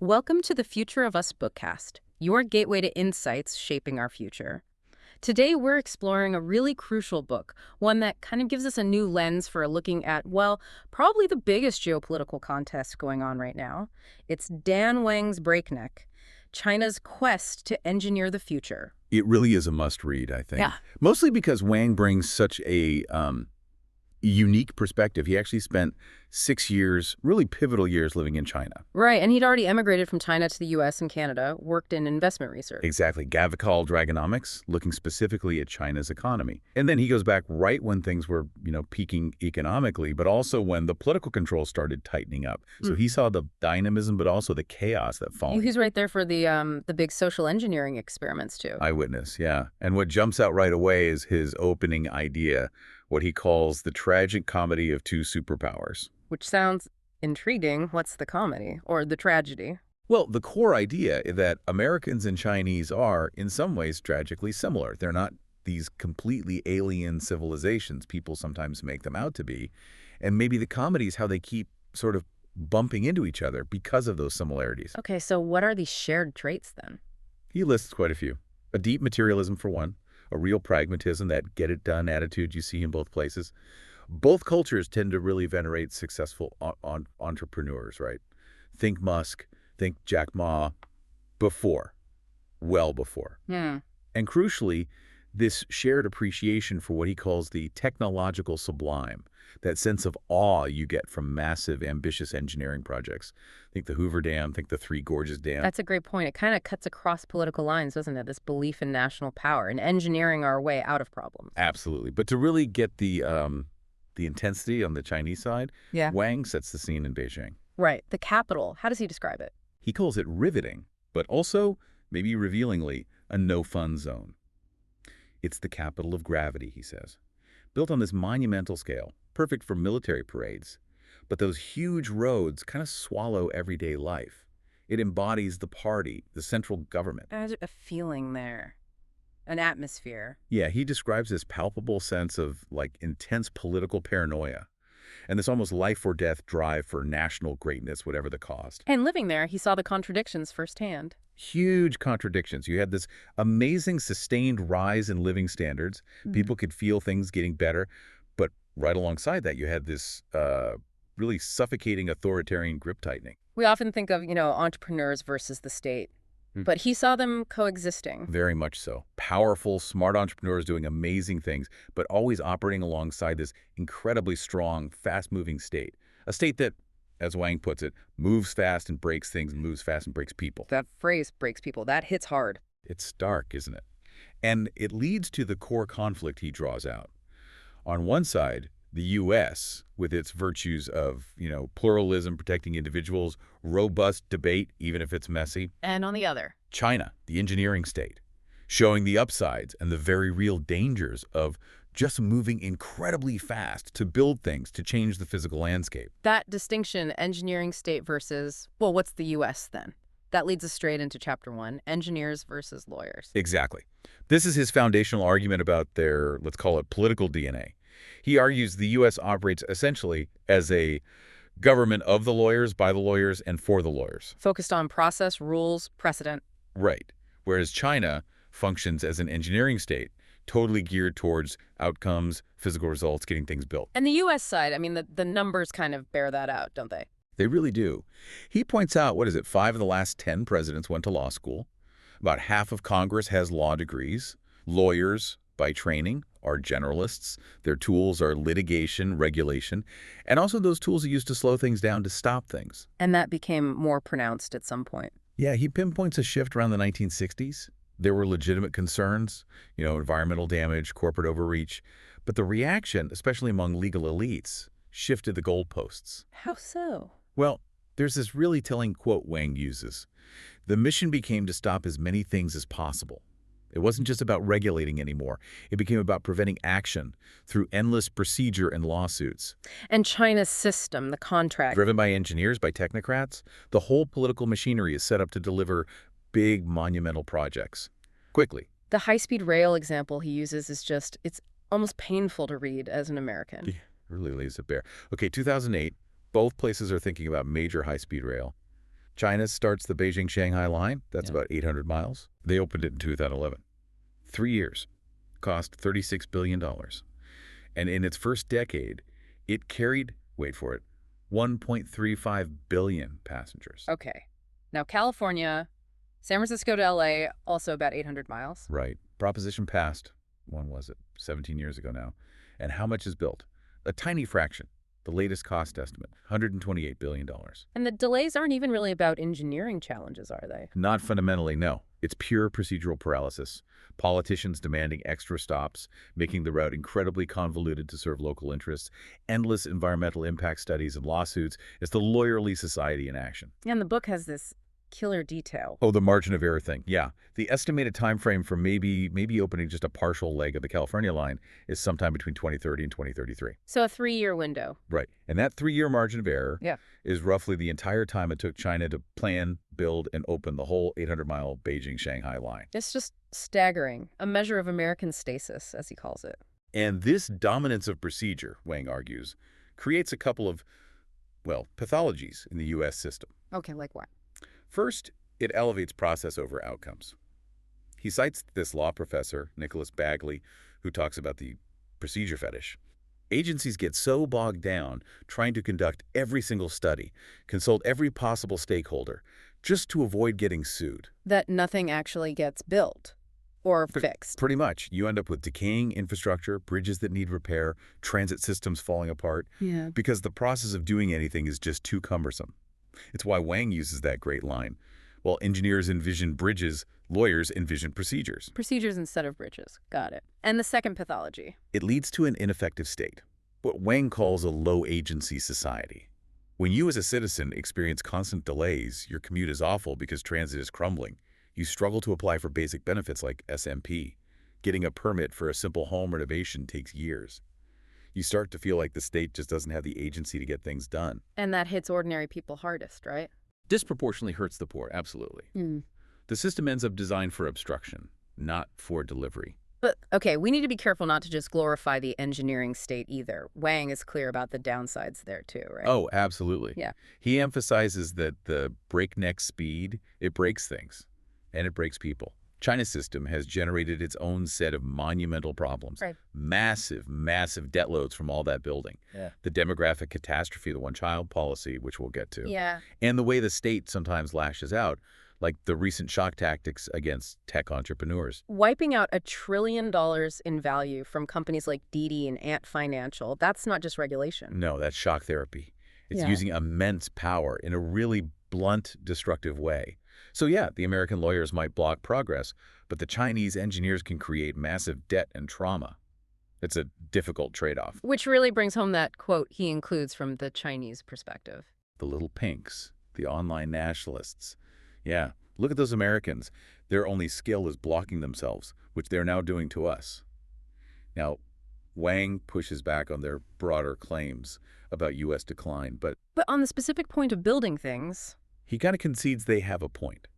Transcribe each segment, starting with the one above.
Welcome to the Future of Us Bookcast, your gateway to insights shaping our future. Today, we're exploring a really crucial book, one that kind of gives us a new lens for looking at, well, probably the biggest geopolitical contest going on right now. It's Dan Wang's Breakneck, China's quest to engineer the future. It really is a must-read, I think. Yeah. Mostly because Wang brings such a unique perspective. He actually spent 6 years, really pivotal years, living in China. Right, and he'd already emigrated from China to the U.S. and Canada, worked in investment research. Exactly. Gavical Dragonomics, looking specifically at China's economy. And then he goes back right when things were, peaking economically, but also when the political controls started tightening up. So he saw the dynamism, but also the chaos that followed. He's right there for the big social engineering experiments, too. Eyewitness, yeah. And what jumps out right away is his opening idea, what he calls the tragic comedy of two superpowers. Which sounds intriguing. What's the comedy or the tragedy? Well, the core idea is that Americans and Chinese are, in some ways, tragically similar. They're not these completely alien civilizations people sometimes make them out to be. And maybe the comedy is how they keep sort of bumping into each other because of those similarities. Okay, so what are these shared traits then? He lists quite a few. A deep materialism, for one. A real pragmatism, that get-it-done attitude you see in both places. Both cultures tend to really venerate successful entrepreneurs, right? Think Musk, think Jack Ma, well before. Hmm. And crucially, this shared appreciation for what he calls the technological sublime, that sense of awe you get from massive, ambitious engineering projects. Think the Hoover Dam, think the Three Gorges Dam. That's a great point. It kind of cuts across political lines, doesn't it? This belief in national power and engineering our way out of problems. Absolutely. But to really get the intensity on the Chinese side, Yeah. Wang sets the scene in Beijing. Right. The capital. How does he describe it? He calls it riveting, but also, maybe revealingly, a no-fun zone. It's the capital of gravity, he says. Built on this monumental scale, perfect for military parades. But those huge roads kind of swallow everyday life. It embodies the party, the central government. There's a feeling there. An atmosphere. Yeah, he describes this palpable sense of, intense political paranoia. And this almost life-or-death drive for national greatness, whatever the cost. And living there, he saw the contradictions firsthand. Huge contradictions. You had this amazing sustained rise in living standards. People could feel things getting better. But right alongside that, you had this really suffocating authoritarian grip tightening. We often think of, entrepreneurs versus the state. But he saw them coexisting. Very much so. Powerful, smart entrepreneurs doing amazing things, but always operating alongside this incredibly strong, fast-moving state. A state that, as Wang puts it, moves fast and breaks things, moves fast and breaks people. That phrase breaks people. That hits hard. It's stark, isn't it? And it leads to the core conflict he draws out. On one side, the U.S., with its virtues of, pluralism, protecting individuals, robust debate, even if it's messy. And on the other, China, the engineering state, showing the upsides and the very real dangers of just moving incredibly fast to build things, to change the physical landscape. that distinction, engineering state versus, well, what's the U.S. then? That leads us straight into Chapter 1, engineers versus lawyers. Exactly. This is his foundational argument about their, let's call it, political DNA. He argues the U.S. operates essentially as a government of the lawyers, by the lawyers, and for the lawyers. Focused on process, rules, precedent. Right. Whereas China functions as an engineering state, totally geared towards outcomes, physical results, getting things built. And the U.S. side, I mean, the numbers kind of bear that out, don't they? They really do. He points out, 5 of the last 10 presidents went to law school. About half of Congress has law degrees. Lawyers, by training, are generalists. Their tools are litigation, regulation, and also those tools are used to slow things down, to stop things. And that became more pronounced at some point. Yeah, he pinpoints a shift around the 1960s. There were legitimate concerns, environmental damage, corporate overreach. But the reaction, especially among legal elites, shifted the goalposts. How so? Well, there's this really telling quote Wang uses. The mission became to stop as many things as possible. It wasn't just about regulating anymore. It became about preventing action through endless procedure and lawsuits. And China's system, the contract. Driven by engineers, by technocrats, the whole political machinery is set up to deliver big, monumental projects quickly. The high-speed rail example he uses is it's almost painful to read as an American. Yeah, really lays it bare. Okay, 2008, both places are thinking about major high-speed rail. China starts the Beijing-Shanghai line. That's Yeah. about 800 miles. They opened it in 2011. 3 years. Cost $36 billion. And in its first decade, it carried, wait for it, 1.35 billion passengers. Okay. Now, California, San Francisco to LA, also about 800 miles. Right. Proposition passed, when was it? 17 years ago now. And how much is built? A tiny fraction. The latest cost estimate, $128 billion. And the delays aren't even really about engineering challenges, are they? Not fundamentally, no. It's pure procedural paralysis. Politicians demanding extra stops, making the route incredibly convoluted to serve local interests, endless environmental impact studies and lawsuits. It's the lawyerly society in action. And the book has this killer detail. Oh, the margin of error thing. Yeah. The estimated time frame for maybe opening just a partial leg of the California line is sometime between 2030 and 2033. So a 3-year window. Right. And that 3-year margin of error Yeah. is roughly the entire time it took China to plan, build, and open the whole 800-mile Beijing-Shanghai line. It's just staggering. A measure of American stasis, as he calls it. And this dominance of procedure, Wang argues, creates a couple of, well, pathologies in the U.S. system. Okay, like what? First, it elevates process over outcomes. He cites this law professor, Nicholas Bagley, who talks about the procedure fetish. Agencies get so bogged down trying to conduct every single study, consult every possible stakeholder, just to avoid getting sued. That nothing actually gets built or fixed. Pretty much. You end up with decaying infrastructure, bridges that need repair, transit systems falling apart, Yeah. because the process of doing anything is just too cumbersome. It's why Wang uses that great line. While engineers envision bridges, lawyers envision procedures. Procedures instead of bridges. Got it. And the second pathology. It leads to an ineffective state, what Wang calls a low-agency society. When you as a citizen experience constant delays, your commute is awful because transit is crumbling. You struggle to apply for basic benefits like SMP. Getting a permit for a simple home renovation takes years. You start to feel like the state just doesn't have the agency to get things done. And that hits ordinary people hardest, right? Disproportionately hurts the poor, absolutely. The system ends up designed for obstruction, not for delivery. But, okay, we need to be careful not to just glorify the engineering state either. Wang is clear about the downsides there too, right? Oh, absolutely. Yeah. He emphasizes that the breakneck speed, it breaks things, and it breaks people. China's system has generated its own set of monumental problems. Right. Massive, massive debt loads from all that building. Yeah. The demographic catastrophe, the one-child policy, which we'll get to. Yeah. And the way the state sometimes lashes out, like the recent shock tactics against tech entrepreneurs. Wiping out $1 trillion in value from companies like Didi and Ant Financial, that's not just regulation. No, that's shock therapy. It's Yeah. using immense power in a really blunt, destructive way. So yeah, the American lawyers might block progress, but the Chinese engineers can create massive debt and trauma. It's a difficult trade-off. Which really brings home that quote he includes from the Chinese perspective. The little pinks, the online nationalists. Yeah, look at those Americans. Their only skill is blocking themselves, which they're now doing to us. Now, Wang pushes back on their broader claims about U.S. decline, but But on the specific point of building things, he kind of concedes they have a point.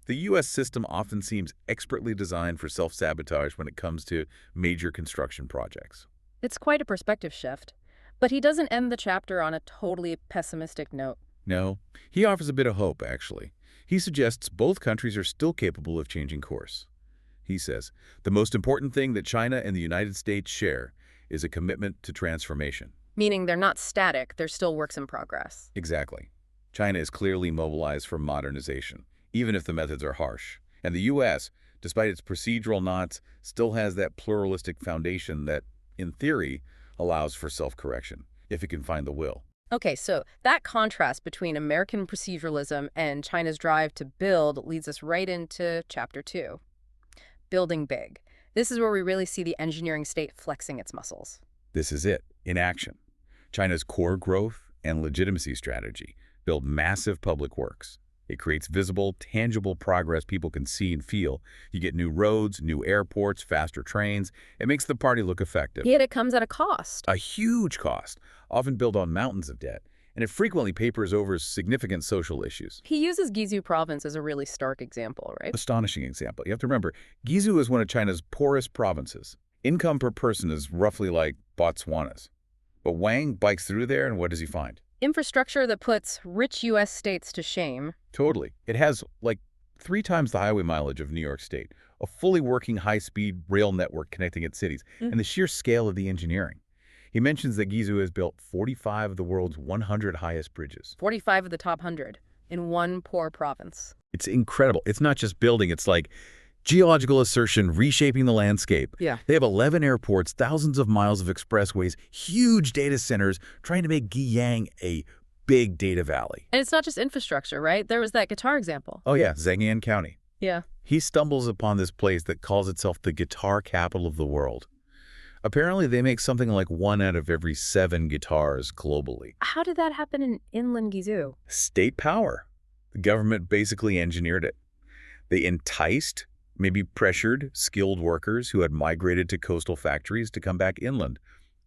The U.S. system often seems expertly designed for self-sabotage when it comes to major construction projects. it's quite a perspective shift. But he doesn't end the chapter on a totally pessimistic note. No, he offers a bit of hope, actually. He suggests both countries are still capable of changing course. He says, the most important thing that China and the United States share is a commitment to transformation. Meaning they're not static, they're still works in progress. Exactly. China is clearly mobilized for modernization, even if the methods are harsh. And the U.S., despite its procedural knots, still has that pluralistic foundation that, in theory, allows for self-correction, if it can find the will. Okay, so that contrast between American proceduralism and China's drive to build leads us right into Chapter 2. Building big. This is where we really see the engineering state flexing its muscles. This is it, in action. China's core growth and legitimacy strategy build massive public works. It creates visible, tangible progress people can see and feel. You get new roads, new airports, faster trains. It makes the party look effective. Yet it comes at a cost. A huge cost, often built on mountains of debt. And it frequently papers over significant social issues. He uses Guizhou province as a really stark example, right? Astonishing example. You have to remember, Guizhou is one of China's poorest provinces. Income per person is roughly like Botswana's. But Wang bikes through there, and what does he find? Infrastructure that puts rich U.S. states to shame. Totally. It has, like, 3 times the highway mileage of New York State, a fully working high-speed rail network connecting its cities, and the sheer scale of the engineering. He mentions that Guizhou has built 45 of the world's 100 highest bridges. 45 of the top 100 in one poor province. It's incredible. It's not just building, it's like geological assertion reshaping the landscape. Yeah. They have 11 airports, thousands of miles of expressways, huge data centers, trying to make Guiyang a big data valley. And it's not just infrastructure, right? There was that guitar example. Oh yeah, Zhangyan County. Yeah. He stumbles upon this place that calls itself the guitar capital of the world. Apparently, they make something like 1 out of every 7 guitars globally. How did that happen in inland Guizhou? State power. The government basically engineered it. They enticed, maybe pressured, skilled workers who had migrated to coastal factories to come back inland,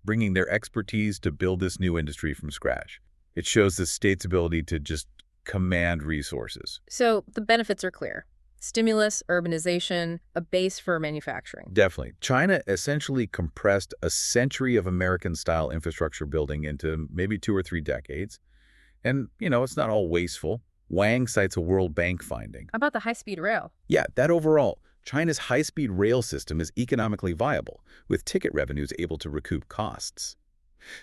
bringing their expertise to build this new industry from scratch. It shows the state's ability to just command resources. So the benefits are clear. Stimulus, urbanization, a base for manufacturing. Definitely. China essentially compressed a century of American-style infrastructure building into maybe 2 or 3 decades. And, it's not all wasteful. Wang cites a World Bank finding. How about the high-speed rail? Yeah, that overall, China's high-speed rail system is economically viable, with ticket revenues able to recoup costs.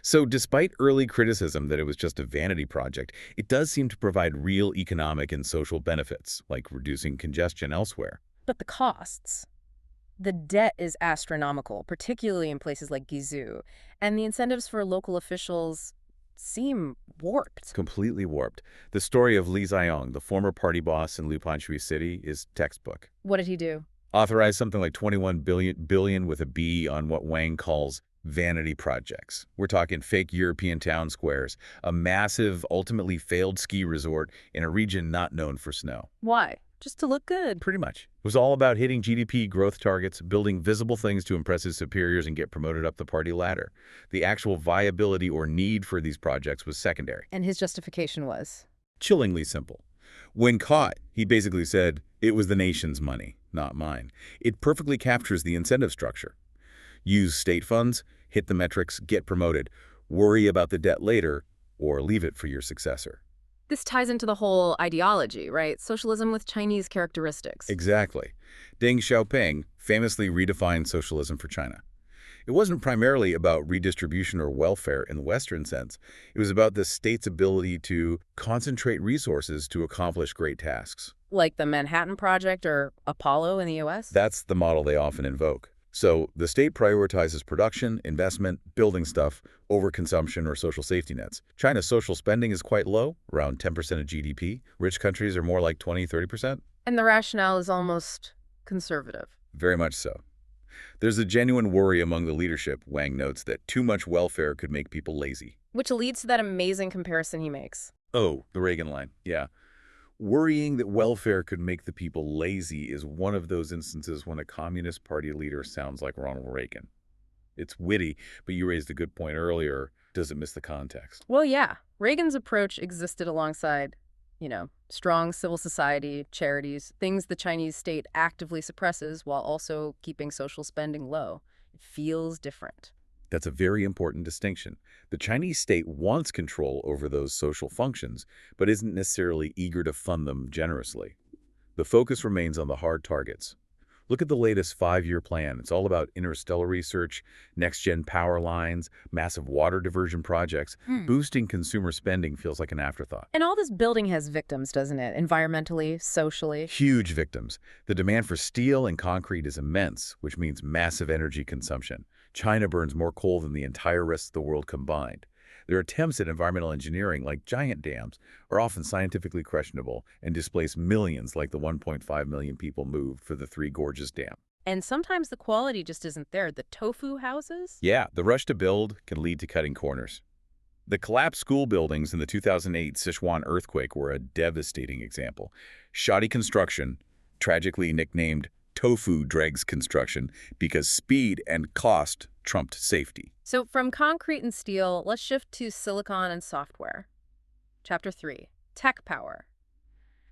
So despite early criticism that it was just a vanity project, it does seem to provide real economic and social benefits, like reducing congestion elsewhere. But the costs. The debt is astronomical, particularly in places like Guizhou, and the incentives for local officials seem warped. Completely warped. The story of Li Ziyong, the former party boss in Liupanshui City, is textbook. What did he do? Authorized something like 21 billion with a B on what Wang calls vanity projects. We're talking fake European town squares, a massive, ultimately failed ski resort in a region not known for snow. Why? Just to look good. Pretty much. It was all about hitting GDP growth targets, building visible things to impress his superiors and get promoted up the party ladder. The actual viability or need for these projects was secondary. And his justification was? Chillingly simple. When caught, he basically said, it was the nation's money, not mine. It perfectly captures the incentive structure. Use state funds, hit the metrics, get promoted. Worry about the debt later, or leave it for your successor. This ties into the whole ideology, right? Socialism with Chinese characteristics. Exactly. Deng Xiaoping famously redefined socialism for China. It wasn't primarily about redistribution or welfare in the Western sense. It was about the state's ability to concentrate resources to accomplish great tasks. Like the Manhattan Project or Apollo in the U.S.? That's the model they often invoke. So the state prioritizes production, investment, building stuff, over consumption or social safety nets. China's social spending is quite low, around 10% of GDP. Rich countries are more like 20, 30%. And the rationale is almost conservative. Very much so. There's a genuine worry among the leadership, Wang notes, that too much welfare could make people lazy. Which leads to that amazing comparison he makes. Oh, the Reagan line. Yeah. Worrying that welfare could make the people lazy is one of those instances when a Communist Party leader sounds like Ronald Reagan. It's witty, but you raised a good point earlier. Does it miss the context? Well, yeah. Reagan's approach existed alongside, strong civil society, charities, things the Chinese state actively suppresses while also keeping social spending low. It feels different. That's a very important distinction. The Chinese state wants control over those social functions, but isn't necessarily eager to fund them generously. The focus remains on the hard targets. Look at the latest 5-year plan. It's all about interstellar research, next-gen power lines, massive water diversion projects. Boosting consumer spending feels like an afterthought. And all this building has victims, doesn't it? Environmentally, socially. Huge victims. The demand for steel and concrete is immense, which means massive energy consumption. China burns more coal than the entire rest of the world combined. Their attempts at environmental engineering, like giant dams, are often scientifically questionable and displace millions like the 1.5 million people moved for the Three Gorges Dam. And sometimes the quality just isn't there. The tofu houses? Yeah, the rush to build can lead to cutting corners. The collapsed school buildings in the 2008 Sichuan earthquake were a devastating example. Shoddy construction, tragically nicknamed tofu dregs construction because speed and cost trumped safety. So from concrete and steel, let's shift to silicon and software. Chapter 3, Tech Power.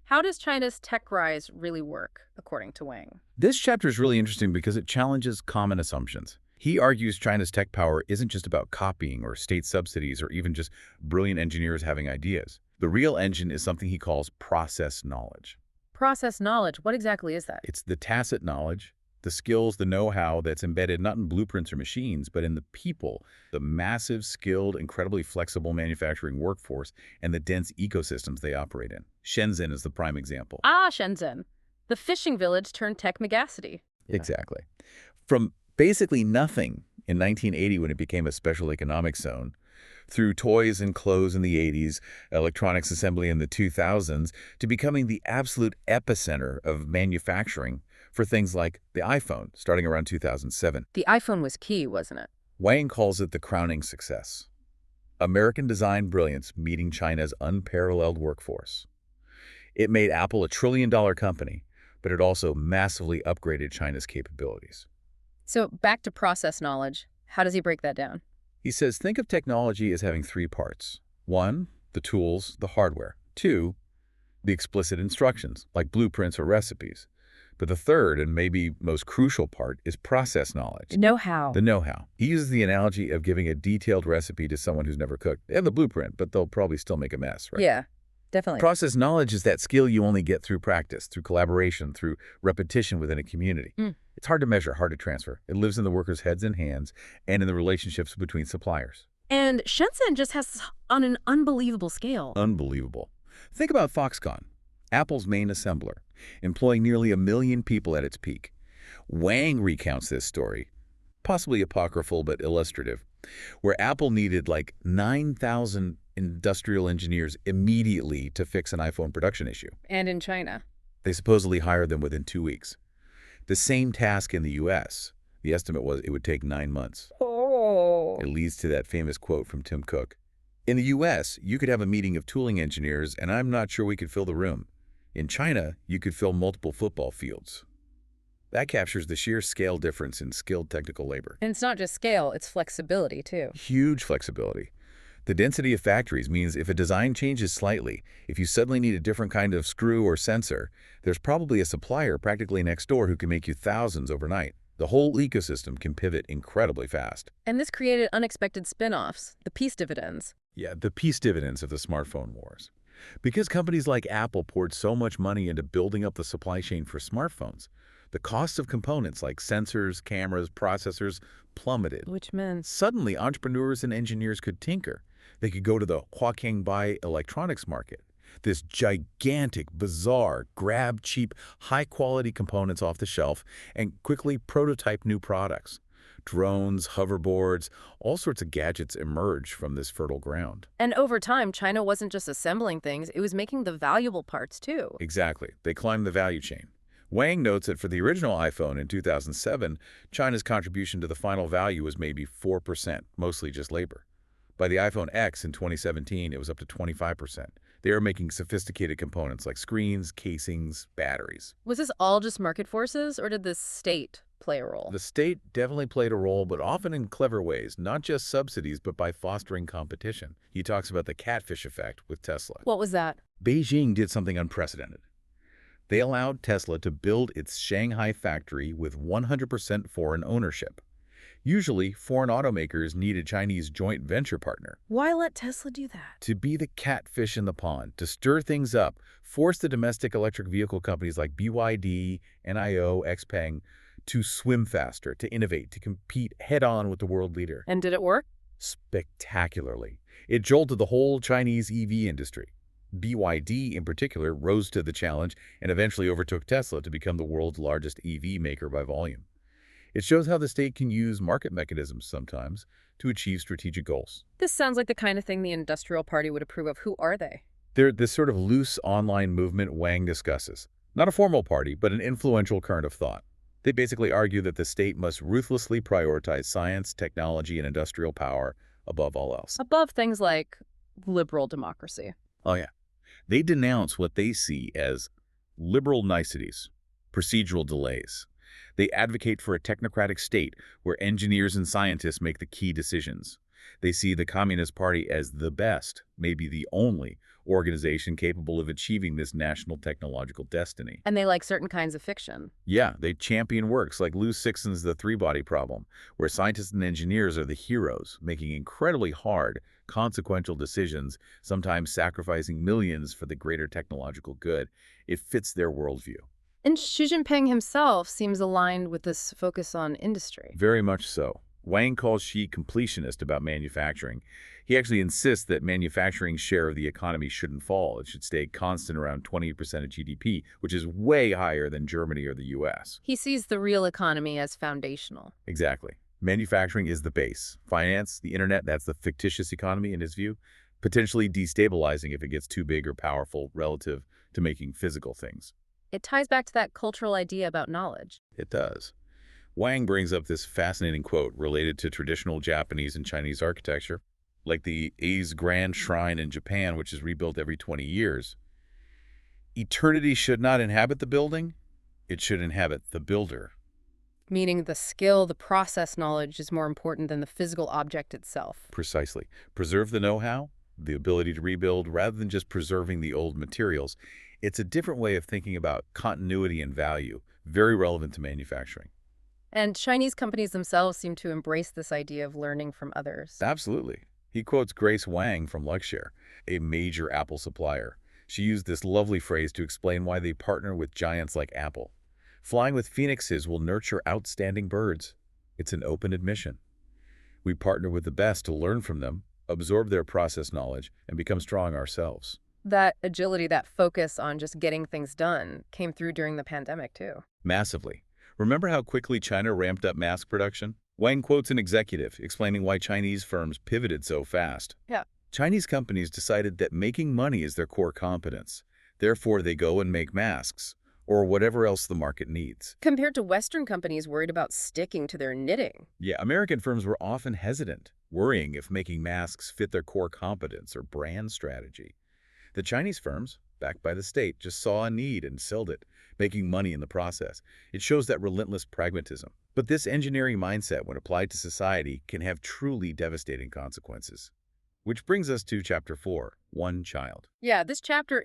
How does China's tech rise really work, according to Wang? This chapter is really interesting because it challenges common assumptions. He argues China's tech power isn't just about copying or state subsidies or even just brilliant engineers having ideas. The real engine is something he calls process knowledge. Process knowledge, what exactly is that? It's the tacit knowledge, the skills, the know-how that's embedded not in blueprints or machines, but in the people, the massive, skilled, incredibly flexible manufacturing workforce, and the dense ecosystems they operate in. Shenzhen is the prime example. Ah, Shenzhen. The fishing village turned tech megacity. Exactly. From basically nothing in 1980 when it became a special economic zone, through toys and clothes in the 80s, electronics assembly in the 2000s, to becoming the absolute epicenter of manufacturing for things like the iPhone, starting around 2007. The iPhone was key, wasn't it? Wang calls it the crowning success. American design brilliance meeting China's unparalleled workforce. It made Apple a trillion-dollar company, but it also massively upgraded China's capabilities. So back to process knowledge. How does he break that down? He says, think of technology as having three parts. One, the tools, the hardware. Two, the explicit instructions, like blueprints or recipes. But the third, and maybe most crucial part, is process knowledge. Know-how. The know-how. He uses the analogy of giving a detailed recipe to someone who's never cooked. They have the blueprint, but they'll probably still make a mess, right? Yeah, definitely. Process knowledge is that skill you only get through practice, through collaboration, through repetition within a community. It's hard to measure, hard to transfer. It lives in the workers' heads and hands and in the relationships between suppliers. And Shenzhen just has this on an unbelievable scale. Unbelievable. Think about Foxconn, Apple's main assembler, employing nearly 1 million people at its peak. Wang recounts this story, possibly apocryphal but illustrative, where Apple needed like 9,000 industrial engineers immediately to fix an iPhone production issue. And in China. They supposedly hired them within 2 weeks. The same task in the U.S., the estimate was it would take 9 months. Oh. It leads to that famous quote from Tim Cook. In the U.S., you could have a meeting of tooling engineers, and I'm not sure we could fill the room. In China, you could fill multiple football fields. That captures the sheer scale difference in skilled technical labor. And it's not just scale, it's flexibility, too. Huge flexibility. The density of factories means if a design changes slightly, if you suddenly need a different kind of screw or sensor, there's probably a supplier practically next door who can make you thousands overnight. The whole ecosystem can pivot incredibly fast. And this created unexpected spin-offs, the peace dividends. Yeah, the peace dividends of the smartphone wars. Because companies like Apple poured so much money into building up the supply chain for smartphones, the cost of components like sensors, cameras, processors plummeted. Which meant Suddenly, entrepreneurs and engineers could tinker. They could go to the Huaqiangbei electronics market, this gigantic, bizarre, grab cheap, high-quality components off the shelf and quickly prototype new products. Drones, hoverboards, all sorts of gadgets emerged from this fertile ground. And over time, China wasn't just assembling things, it was making the valuable parts, too. Exactly. They climbed the value chain. Wang notes that for the original iPhone in 2007, China's contribution to the final value was maybe 4%, mostly just labor. By the iPhone X in 2017, it was up to 25%. They were making sophisticated components like screens, casings, batteries. Was this all just market forces, or did the state play a role? The state definitely played a role, but often in clever ways, not just subsidies, but by fostering competition. He talks about the catfish effect with Tesla. What was that? Beijing did something unprecedented. They allowed Tesla to build its Shanghai factory with 100% foreign ownership. Usually, foreign automakers need a Chinese joint venture partner. Why let Tesla do that? To be the catfish in the pond, to stir things up, force the domestic electric vehicle companies like BYD, NIO, XPeng to swim faster, to innovate, to compete head-on with the world leader. And did it work? Spectacularly. It jolted the whole Chinese EV industry. BYD, in particular, rose to the challenge and eventually overtook Tesla to become the world's largest EV maker by volume. It shows how the state can use market mechanisms sometimes to achieve strategic goals. This sounds like the kind of thing the Industrial Party would approve of. Who are they? They're this sort of loose online movement Wang discusses. Not a formal party, but an influential current of thought. They basically argue that the state must ruthlessly prioritize science, technology, and industrial power above all else. Above things like liberal democracy. Oh yeah. They denounce what they see as liberal niceties, procedural delays. They advocate for a technocratic state where engineers and scientists make the key decisions. They see the Communist Party as the best, maybe the only, organization capable of achieving this national technological destiny. And they like certain kinds of fiction. Yeah, they champion works like Lou Sixton's The Three-Body Problem, where scientists and engineers are the heroes, making incredibly hard, consequential decisions, sometimes sacrificing millions for the greater technological good. It fits their worldview. And Xi Jinping himself seems aligned with this focus on industry. Very much so. Wang calls Xi completionist about manufacturing. He actually insists that manufacturing's share of the economy shouldn't fall. It should stay constant around 20% of GDP, which is way higher than Germany or the US. He sees the real economy as foundational. Exactly. Manufacturing is the base. Finance, the internet, that's the fictitious economy in his view, potentially destabilizing if it gets too big or powerful relative to making physical things. It ties back to that cultural idea about knowledge. It does. Wang brings up this fascinating quote related to traditional Japanese and Chinese architecture, like the Ei's Grand Shrine in Japan, which is rebuilt every 20 years. Eternity should not inhabit the building, it should inhabit the builder. Meaning the skill, the process knowledge is more important than the physical object itself. Precisely. Preserve the know-how, the ability to rebuild, rather than just preserving the old materials. It's a different way of thinking about continuity and value, very relevant to manufacturing. And Chinese companies themselves seem to embrace this idea of learning from others. Absolutely. He quotes Grace Wang from Luxshare, a major Apple supplier. She used this lovely phrase to explain why they partner with giants like Apple. Flying with phoenixes will nurture outstanding birds. It's an open admission. We partner with the best to learn from them, absorb their process knowledge, and become strong ourselves. That agility, that focus on just getting things done came through during the pandemic, too. Massively. Remember how quickly China ramped up mask production? Wang quotes an executive explaining why Chinese firms pivoted so fast. Yeah. Chinese companies decided that making money is their core competence. Therefore, they go and make masks, or whatever else the market needs. Compared to Western companies worried about sticking to their knitting. Yeah, American firms were often hesitant, worrying if making masks fit their core competence or brand strategy. The Chinese firms, backed by the state, just saw a need and sold it, making money in the process. It shows that relentless pragmatism. But this engineering mindset, when applied to society, can have truly devastating consequences. Which brings us to Chapter 4, One Child. Yeah, this chapter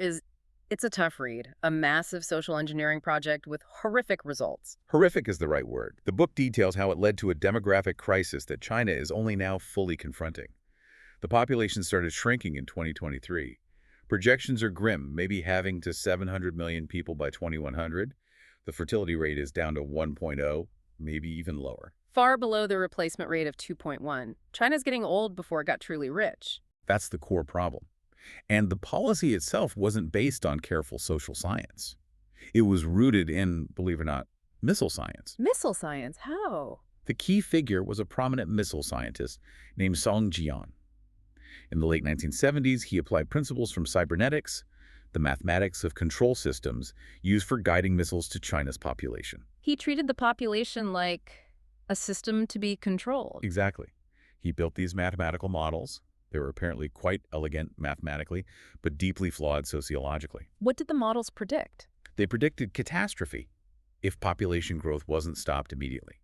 it's a tough read. A massive social engineering project with horrific results. Horrific is the right word. The book details how it led to a demographic crisis that China is only now fully confronting. The population started shrinking in 2023. Projections are grim, maybe having to 700 million people by 2100. The fertility rate is down to 1.0, maybe even lower. Far below the replacement rate of 2.1. China's getting old before it got truly rich. That's the core problem. And the policy itself wasn't based on careful social science. It was rooted in, believe it or not, missile science. Missile science? How? The key figure was a prominent missile scientist named Song Jian. In the late 1970s, he applied principles from cybernetics, the mathematics of control systems used for guiding missiles to China's population. He treated the population like a system to be controlled. Exactly. He built these mathematical models. They were apparently quite elegant mathematically, but deeply flawed sociologically. What did the models predict? They predicted catastrophe if population growth wasn't stopped immediately.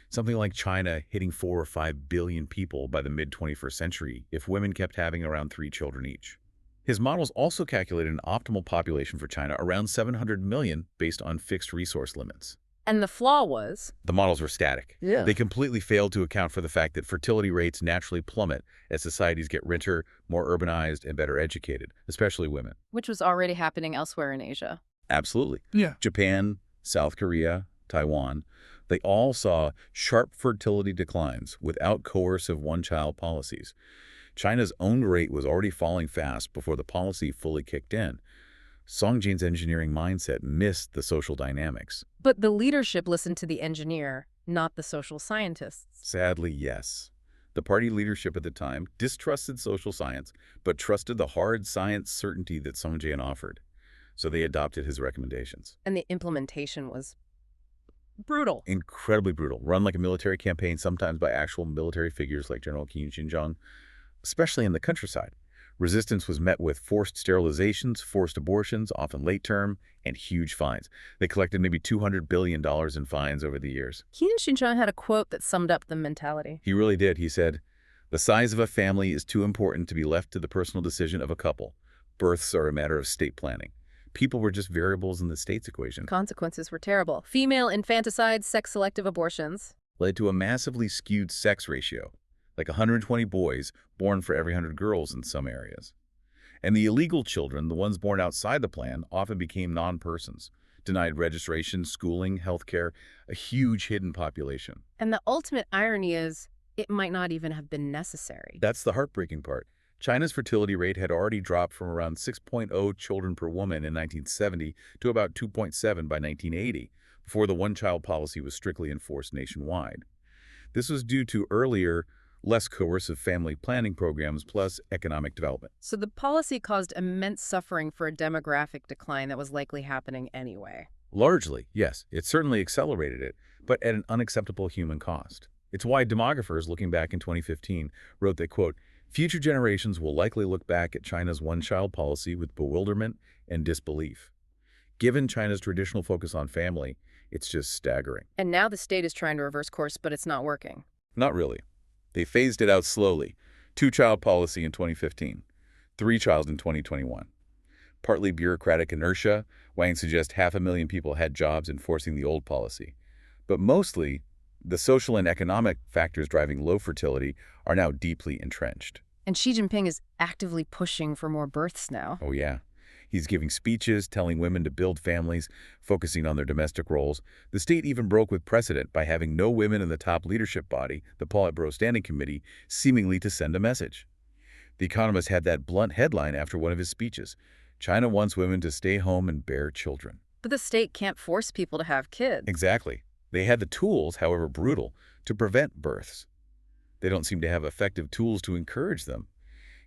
Something like China hitting 4 or 5 billion people by the mid-21st century if women kept having around 3 children each. His models also calculated an optimal population for China around 700 million based on fixed resource limits. And the flaw was? The models were static. Yeah. They completely failed to account for the fact that fertility rates naturally plummet as societies get richer, more urbanized, and better educated, especially women. Which was already happening elsewhere in Asia. Absolutely. Yeah. Japan, South Korea, Taiwan, they all saw sharp fertility declines without coercive one-child policies. China's own rate was already falling fast before the policy fully kicked in. Song Jian's engineering mindset missed the social dynamics. But the leadership listened to the engineer, not the social scientists. Sadly, yes. The party leadership at the time distrusted social science, but trusted the hard science certainty that Song Jian offered. So they adopted his recommendations. And the implementation was brutal. Incredibly brutal. Run like a military campaign, sometimes by actual military figures like General Qin Xinjiang, especially in the countryside. Resistance was met with forced sterilizations, forced abortions, often late term, and huge fines. They collected maybe $200 billion in fines over the years. Qin Xinjiang had a quote that summed up the mentality. He really did. He said, "The size of a family is too important to be left to the personal decision of a couple. Births are a matter of state planning. People were just variables in the state's equation. Consequences were terrible. Female infanticide, sex-selective abortions. Led to a massively skewed sex ratio, like 120 boys born for every 100 girls in some areas. And the illegal children, the ones born outside the plan, often became non-persons, denied registration, schooling, healthcare, a huge hidden population. And the ultimate irony is, it might not even have been necessary. That's the heartbreaking part. China's fertility rate had already dropped from around 6.0 children per woman in 1970 to about 2.7 by 1980, before the one-child policy was strictly enforced nationwide. This was due to earlier, less coercive family planning programs plus economic development. So the policy caused immense suffering for a demographic decline that was likely happening anyway. Largely, yes, it certainly accelerated it, but at an unacceptable human cost. It's why demographers, looking back in 2015, wrote that, quote, future generations will likely look back at China's one-child policy with bewilderment and disbelief. Given China's traditional focus on family, it's just staggering. And now the state is trying to reverse course, but it's not working. Not really. They phased it out slowly. Two-child policy in 2015, three-child in 2021. Partly bureaucratic inertia, Wang suggests 500,000 people had jobs enforcing the old policy. But mostly, the social and economic factors driving low fertility are now deeply entrenched. And Xi Jinping is actively pushing for more births now. Oh yeah. He's giving speeches, telling women to build families, focusing on their domestic roles. The state even broke with precedent by having no women in the top leadership body, the Politburo Standing Committee, seemingly to send a message. The Economist had that blunt headline after one of his speeches. China wants women to stay home and bear children. But the state can't force people to have kids. Exactly. They had the tools, however brutal, to prevent births. They don't seem to have effective tools to encourage them.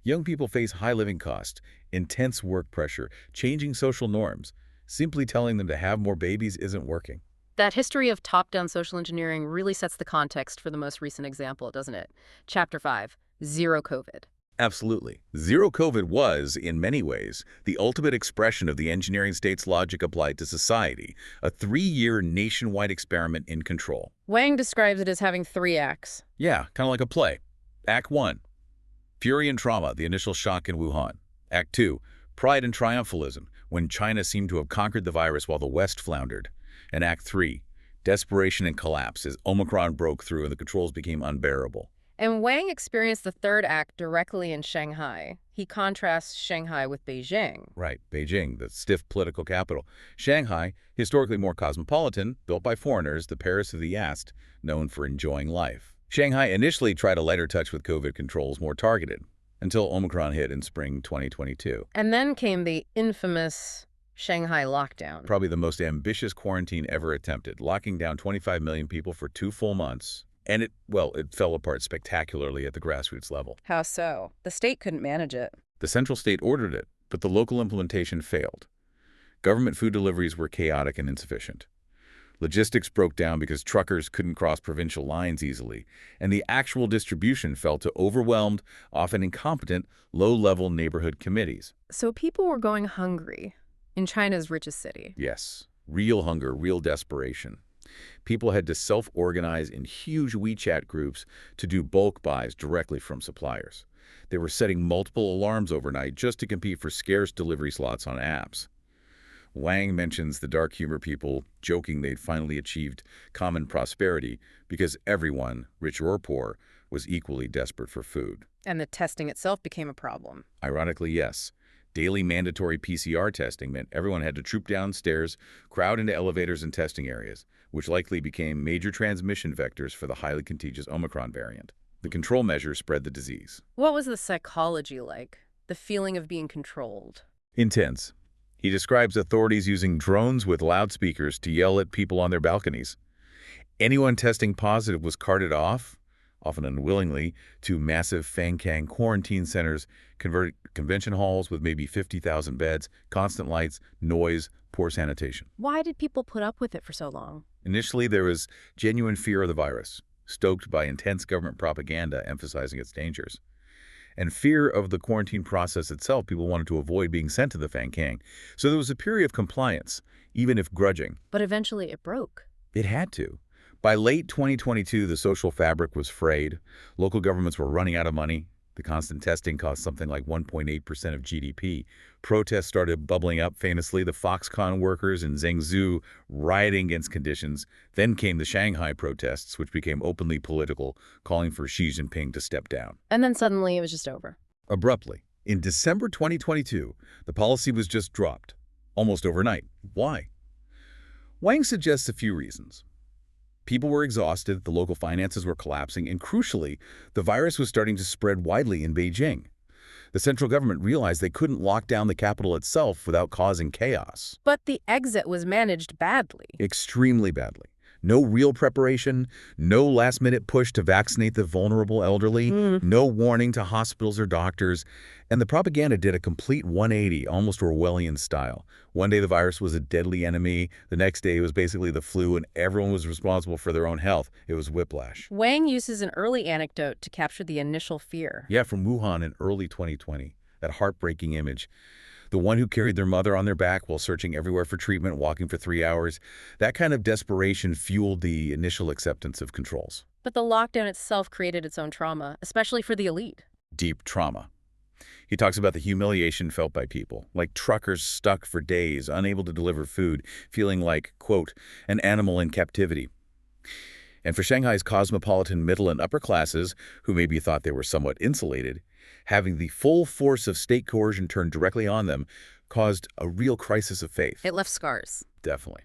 Young people face high living costs, intense work pressure, changing social norms. Simply telling them to have more babies isn't working. That history of top-down social engineering really sets the context for the most recent example, doesn't it? Chapter 5, Zero COVID. Absolutely. Zero COVID was, in many ways, the ultimate expression of the engineering state's logic applied to society, a 3-year nationwide experiment in control. Wang describes it as having 3 acts. Yeah, kind of like a play. Act 1. Fury and trauma, the initial shock in Wuhan. Act 2, pride and triumphalism, when China seemed to have conquered the virus while the West floundered. And Act 3, desperation and collapse as Omicron broke through and the controls became unbearable. And Wang experienced the 3rd act directly in Shanghai. He contrasts Shanghai with Beijing. Right, Beijing, the stiff political capital. Shanghai, historically more cosmopolitan, built by foreigners, the Paris of the East, known for enjoying life. Shanghai initially tried a lighter touch with COVID controls, more targeted, until Omicron hit in spring 2022. And then came the infamous Shanghai lockdown. Probably the most ambitious quarantine ever attempted, locking down 25 million people for 2 full months. And it fell apart spectacularly at the grassroots level. How so? The state couldn't manage it. The central state ordered it, but the local implementation failed. Government food deliveries were chaotic and insufficient. Logistics broke down because truckers couldn't cross provincial lines easily, and the actual distribution fell to overwhelmed, often incompetent, low-level neighborhood committees. So people were going hungry in China's richest city. Yes, real hunger, real desperation. People had to self-organize in huge WeChat groups to do bulk buys directly from suppliers. They were setting multiple alarms overnight just to compete for scarce delivery slots on apps. Wang mentions the dark humor people joking they'd finally achieved common prosperity because everyone, rich or poor, was equally desperate for food. And the testing itself became a problem. Ironically, yes. Daily mandatory PCR testing meant everyone had to troop downstairs, crowd into elevators and testing areas, which likely became major transmission vectors for the highly contagious Omicron variant. The control measures spread the disease. What was the psychology like? The feeling of being controlled? Intense. He describes authorities using drones with loudspeakers to yell at people on their balconies. Anyone testing positive was carted off, often unwillingly, to massive Fangkang quarantine centers, converted convention halls with maybe 50,000 beds, constant lights, noise, poor sanitation. Why did people put up with it for so long? Initially, there was genuine fear of the virus, stoked by intense government propaganda emphasizing its dangers. And fear of the quarantine process itself. People wanted to avoid being sent to the Fangkang. So there was a period of compliance, even if grudging. But eventually it broke. It had to. By late 2022, the social fabric was frayed. Local governments were running out of money. The constant testing cost something like 1.8% of GDP. Protests started bubbling up famously, the Foxconn workers in Zhengzhou rioting against conditions. Then came the Shanghai protests, which became openly political, calling for Xi Jinping to step down. And then suddenly it was just over. Abruptly, in December 2022, the policy was just dropped, almost overnight. Why? Wang suggests a few reasons. People were exhausted, the local finances were collapsing, and crucially, the virus was starting to spread widely in Beijing. The central government realized they couldn't lock down the capital itself without causing chaos. But the exit was managed badly. Extremely badly. No real preparation, no last-minute push to vaccinate the vulnerable elderly, no warning to hospitals or doctors, and the propaganda did a complete 180, almost Orwellian style. One day the virus was a deadly enemy, the next day it was basically the flu, and everyone was responsible for their own health. It was whiplash. Wang uses an early anecdote to capture the initial fear. Yeah, from Wuhan in early 2020, that heartbreaking image. The one who carried their mother on their back while searching everywhere for treatment, walking for 3 hours. That kind of desperation fueled the initial acceptance of controls. But the lockdown itself created its own trauma, especially for the elite. Deep trauma. He talks about the humiliation felt by people, like truckers stuck for days, unable to deliver food, feeling like, quote, an animal in captivity. And for Shanghai's cosmopolitan middle and upper classes, who maybe thought they were somewhat insulated, having the full force of state coercion turned directly on them caused a real crisis of faith. It left scars. Definitely.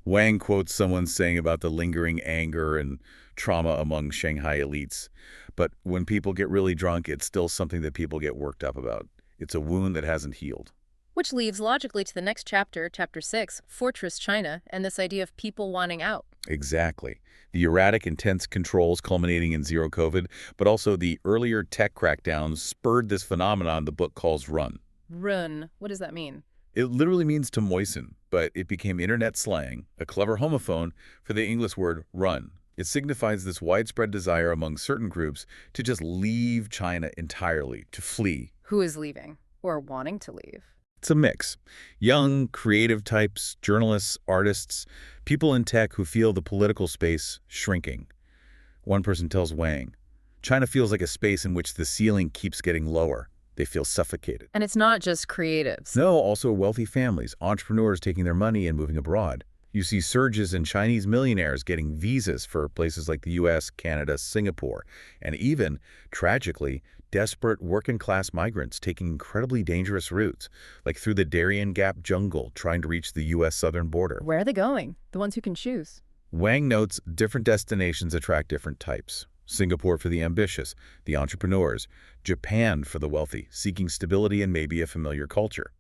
Wang quotes someone saying about the lingering anger and trauma among Shanghai elites. But when people get really drunk, it's still something that people get worked up about. It's a wound that hasn't healed. Which leads logically to the next chapter, Chapter 6, Fortress China, and this idea of people wanting out. Exactly. The erratic, intense controls culminating in zero COVID, but also the earlier tech crackdowns spurred this phenomenon the book calls run. Run. What does that mean? It literally means to moisten, but it became internet slang, a clever homophone for the English word run. It signifies this widespread desire among certain groups to just leave China entirely, to flee. Who is leaving or wanting to leave? It's a mix. Young, creative types, journalists, artists, people in tech who feel the political space shrinking. One person tells Wang, China feels like a space in which the ceiling keeps getting lower. They feel suffocated. And it's not just creatives. No, also wealthy families, entrepreneurs taking their money and moving abroad. You see surges in Chinese millionaires getting visas for places like the US, Canada, Singapore, and even, tragically, desperate working-class migrants taking incredibly dangerous routes, like through the Darien Gap jungle trying to reach the US southern border. Where are they going? The ones who can choose. Wang notes different destinations attract different types. Singapore for the ambitious, the entrepreneurs. Japan for the wealthy, seeking stability and maybe a familiar culture.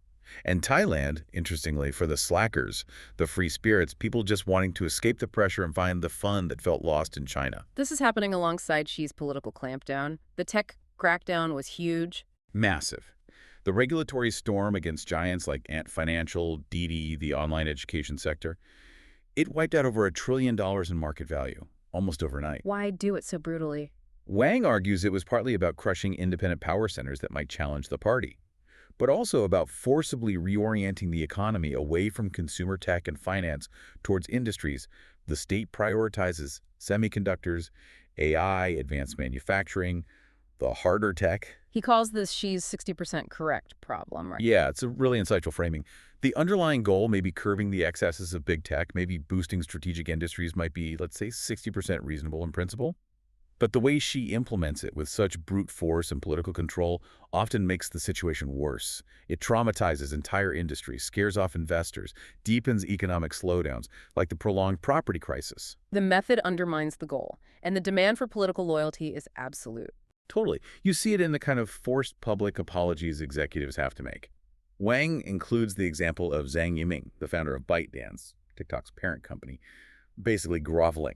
And Thailand, interestingly, for the slackers, the free spirits, people just wanting to escape the pressure and find the fun that felt lost in China. This is happening alongside Xi's political clampdown. The tech crackdown was huge. Massive. The regulatory storm against giants like Ant Financial, Didi, the online education sector, it wiped out over $1 trillion in market value, almost overnight. Why do it so brutally? Wang argues it was partly about crushing independent power centers that might challenge the party, but also about forcibly reorienting the economy away from consumer tech and finance towards industries. The state prioritizes semiconductors, AI, advanced manufacturing, the harder tech. He calls this Xi's 60% correct problem, right? Yeah, it's a really insightful framing. The underlying goal may be curbing the excesses of big tech, maybe boosting strategic industries might be, let's say, 60% reasonable in principle. But the way Xi implements it with such brute force and political control often makes the situation worse. It traumatizes entire industries, scares off investors, deepens economic slowdowns, like the prolonged property crisis. The method undermines the goal, and the demand for political loyalty is absolute. Totally. You see it in the kind of forced public apologies executives have to make. Wang includes the example of Zhang Yiming, the founder of ByteDance, TikTok's parent company, basically groveling.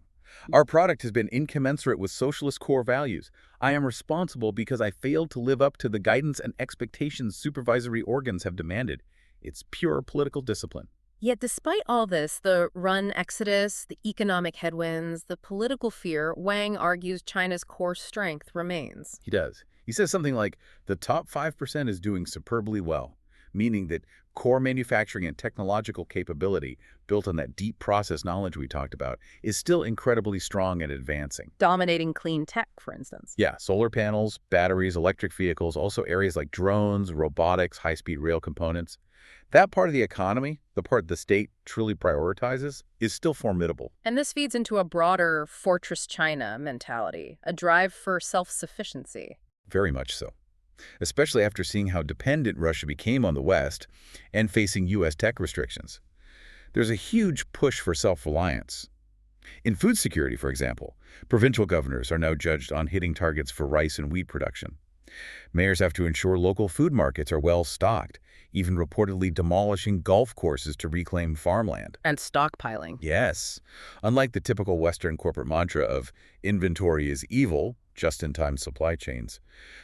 Our product has been incommensurate with socialist core values. I am responsible because I failed to live up to the guidance and expectations supervisory organs have demanded. It's pure political discipline. Yet despite all this, the run exodus, the economic headwinds, the political fear, Wang argues China's core strength remains. He does. He says something like, the top 5% is doing superbly well, meaning that core manufacturing and technological capability built on that deep process knowledge we talked about is still incredibly strong and advancing. Dominating clean tech, for instance. Yeah, solar panels, batteries, electric vehicles, also areas like drones, robotics, high-speed rail components. That part of the economy, the part the state truly prioritizes, is still formidable. And this feeds into a broader Fortress China mentality, a drive for self-sufficiency. Very much so. Especially after seeing how dependent Russia became on the West and facing U.S. tech restrictions. There's a huge push for self-reliance. In food security, for example, provincial governors are now judged on hitting targets for rice and wheat production. Mayors have to ensure local food markets are well stocked, even reportedly demolishing golf courses to reclaim farmland. And stockpiling. Yes. Unlike the typical Western corporate mantra of inventory is evil, just-in-time supply chains,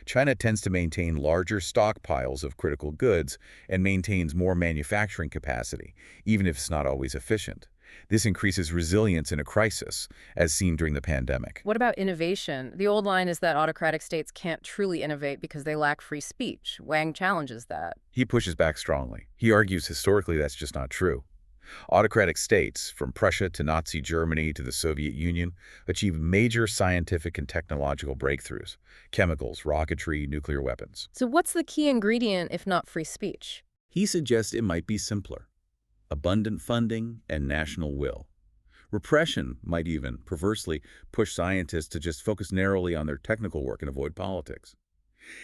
China tends to maintain larger stockpiles of critical goods and maintains more manufacturing capacity, even if it's not always efficient. This increases resilience in a crisis, as seen during the pandemic. What about innovation? The old line is that autocratic states can't truly innovate because they lack free speech. Wang challenges that. He pushes back strongly. He argues historically that's just not true. Autocratic states, from Prussia to Nazi Germany to the Soviet Union, achieved major scientific and technological breakthroughs: chemicals, rocketry, nuclear weapons. So what's the key ingredient if not free speech? He suggests it might be simpler: abundant funding and national will. Repression might even, perversely, push scientists to just focus narrowly on their technical work and avoid politics.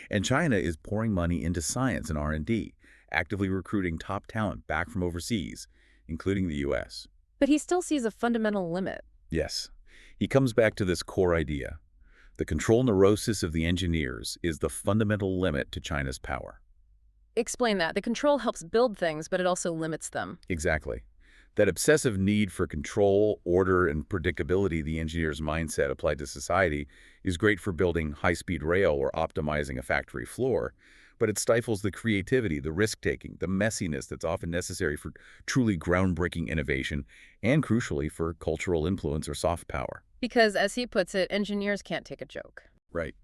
And China is pouring money into science and R&D, actively recruiting top talent back from overseas, including the U.S. But he still sees a fundamental limit. Yes, he comes back to this core idea. The control neurosis of the engineers is the fundamental limit to China's power. Explain that. The control helps build things, but it also limits them. Exactly. That obsessive need for control, order, and predictability the engineer's mindset applied to society is great for building high-speed rail or optimizing a factory floor, but it stifles the creativity, the risk-taking, the messiness that's often necessary for truly groundbreaking innovation and, crucially, for cultural influence or soft power. Because, as he puts it, engineers can't take a joke. Right.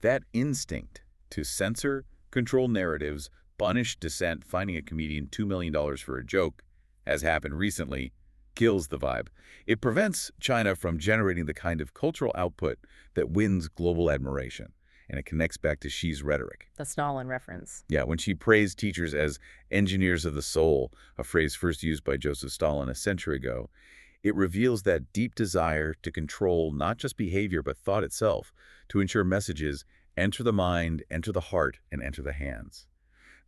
That instinct to censor, control narratives, punish dissent, finding a comedian $2 million for a joke, as happened recently, kills the vibe. It prevents China from generating the kind of cultural output that wins global admiration. And it connects back to Xi's rhetoric. The Stalin reference. Yeah, when she praised teachers as engineers of the soul, a phrase first used by Joseph Stalin a century ago, it reveals that deep desire to control not just behavior but thought itself, to ensure messages enter the mind, enter the heart, and enter the hands.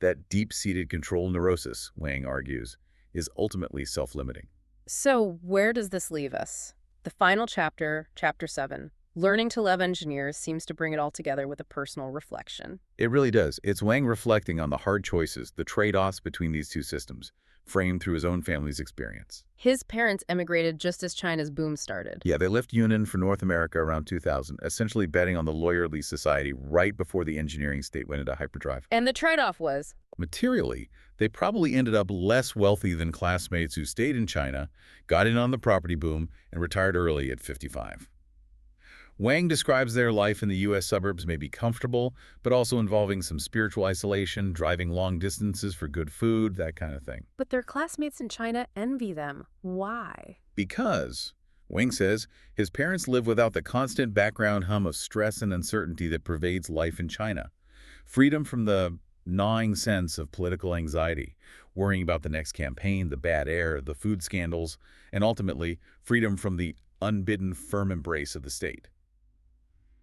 That deep-seated control neurosis, Wang argues, is ultimately self-limiting. So where does this leave us? The final chapter, Chapter 7, Learning to Love Engineers, seems to bring it all together with a personal reflection. It really does. It's Wang reflecting on the hard choices, the trade-offs between these two systems, framed through his own family's experience. His parents emigrated just as China's boom started. Yeah, they left Yunnan for North America around 2000, essentially betting on the lawyerly society right before the engineering state went into hyperdrive. And the trade-off was? Materially, they probably ended up less wealthy than classmates who stayed in China, got in on the property boom, and retired early at 55. Wang describes their life in the U.S. suburbs may be comfortable, but also involving some spiritual isolation, driving long distances for good food, that kind of thing. But their classmates in China envy them. Why? Because, Wang says, his parents live without the constant background hum of stress and uncertainty that pervades life in China. Freedom from the gnawing sense of political anxiety, worrying about the next campaign, the bad air, the food scandals, and ultimately, freedom from the unbidden firm embrace of the state.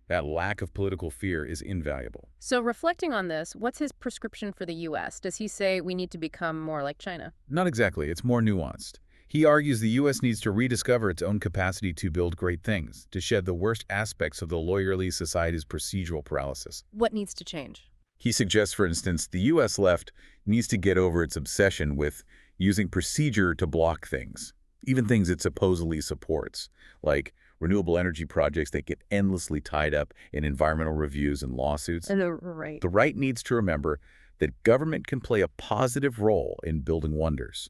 That lack of political fear is invaluable. So reflecting on this, what's his prescription for the U.S.? Does he say we need to become more like China? Not exactly. It's more nuanced. He argues the U.S. needs to rediscover its own capacity to build great things, to shed the worst aspects of the lawyerly society's procedural paralysis. What needs to change? He suggests, for instance, the U.S. left needs to get over its obsession with using procedure to block things, even things it supposedly supports, like renewable energy projects that get endlessly tied up in environmental reviews and lawsuits. Right. The right needs to remember that government can play a positive role in building wonders.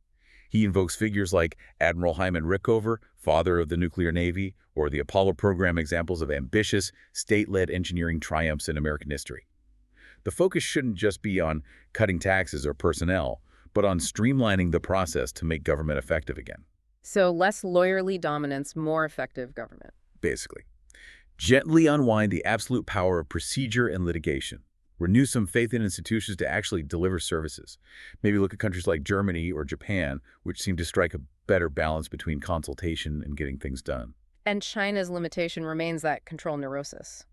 He invokes figures like Admiral Hyman Rickover, father of the nuclear navy, or the Apollo program examples of ambitious, state-led engineering triumphs in American history. The focus shouldn't just be on cutting taxes or personnel, but on streamlining the process to make government effective again, So less lawyerly dominance, more effective government. basically. Gently unwind the absolute power of procedure and litigation. Renew some faith in institutions to actually deliver services. Maybe look at countries like Germany or Japan, which seem to strike a better balance between consultation and getting things done. And China's limitation remains that control neurosis,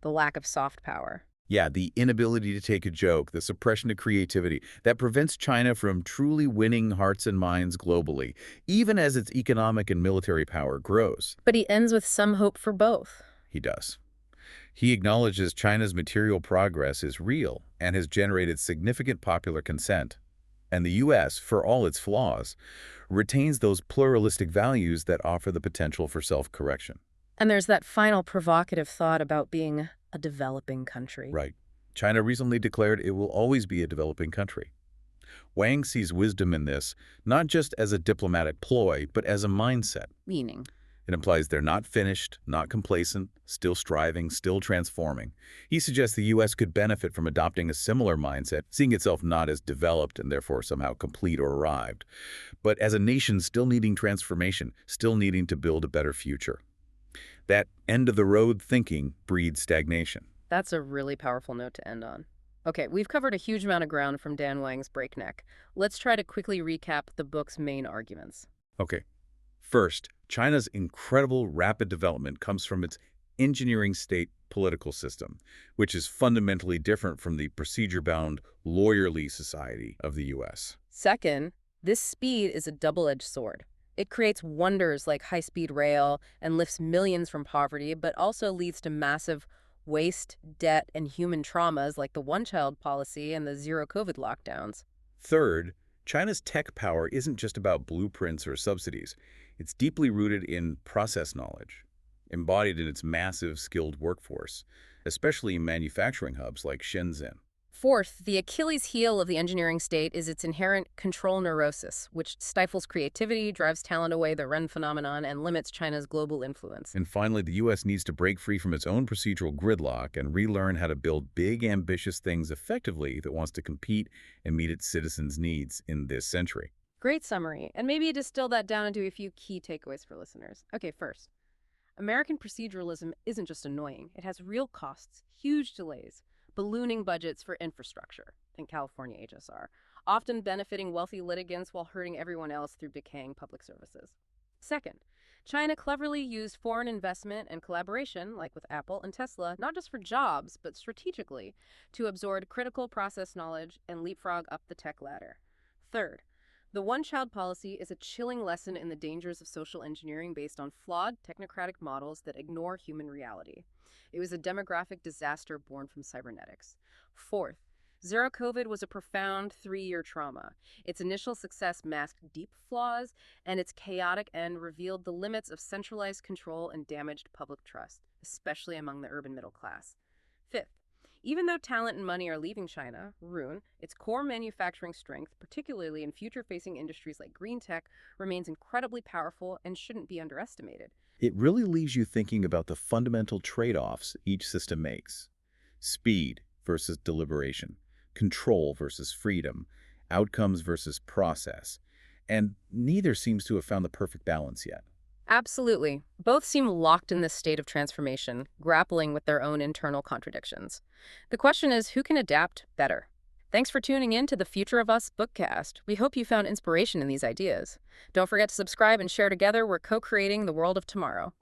the lack of soft power. Yeah, the inability to take a joke, the suppression of creativity, that prevents China from truly winning hearts and minds globally, even as its economic and military power grows. But he ends with some hope for both. He does. He acknowledges China's material progress is real and has generated significant popular consent. And the U.S., for all its flaws, retains those pluralistic values that offer the potential for self-correction. And there's that final provocative thought about being a developing country. Right. China recently declared it will always be a developing country. Wang sees wisdom in this, not just as a diplomatic ploy, but as a mindset. Meaning? It implies they're not finished, not complacent, still striving, still transforming. He suggests the U.S. could benefit from adopting a similar mindset, seeing itself not as developed and therefore somehow complete or arrived, but as a nation still needing transformation, still needing to build a better future. That end-of-the-road thinking breeds stagnation. That's a really powerful note to end on. Okay, we've covered a huge amount of ground from Dan Wang's Breakneck. Let's try to quickly recap the book's main arguments. Okay. First, China's incredible rapid development comes from its engineering state political system, which is fundamentally different from the procedure-bound, lawyerly society of the U.S. Second, this speed is a double-edged sword. It creates wonders like high-speed rail and lifts millions from poverty, but also leads to massive waste, debt, and human traumas like the one-child policy and the zero-COVID lockdowns. Third, China's tech power isn't just about blueprints or subsidies. It's deeply rooted in process knowledge, embodied in its massive, skilled workforce, especially in manufacturing hubs like Shenzhen. Fourth, the Achilles heel of the engineering state is its inherent control neurosis, which stifles creativity, drives talent away, the Ren phenomenon, and limits China's global influence. And finally, the U.S. needs to break free from its own procedural gridlock and relearn how to build big, ambitious things effectively that wants to compete and meet its citizens' needs in this century. Great summary, and maybe distill that down into a few key takeaways for listeners. Okay, first, American proceduralism isn't just annoying. It has real costs, huge delays, ballooning budgets for infrastructure, think California HSR, often benefiting wealthy litigants while hurting everyone else through decaying public services. Second, China cleverly used foreign investment and collaboration, like with Apple and Tesla, not just for jobs, but strategically, to absorb critical process knowledge and leapfrog up the tech ladder. Third, the one-child policy is a chilling lesson in the dangers of social engineering based on flawed technocratic models that ignore human reality. It was a demographic disaster born from cybernetics. Fourth, Zero COVID was a profound 3-year trauma. Its initial success masked deep flaws, and its chaotic end revealed the limits of centralized control and damaged public trust, especially among the urban middle class. Fifth, even though talent and money are leaving China, its core manufacturing strength, particularly in future-facing industries like green tech, remains incredibly powerful and shouldn't be underestimated. It really leaves you thinking about the fundamental trade-offs each system makes. Speed versus deliberation, control versus freedom, outcomes versus process. And neither seems to have found the perfect balance yet. Absolutely. Both seem locked in this state of transformation, grappling with their own internal contradictions. The question is, who can adapt better? Thanks for tuning in to the Future of Us Bookcast. We hope you found inspiration in these ideas. Don't forget to subscribe and share together. We're co-creating the world of tomorrow.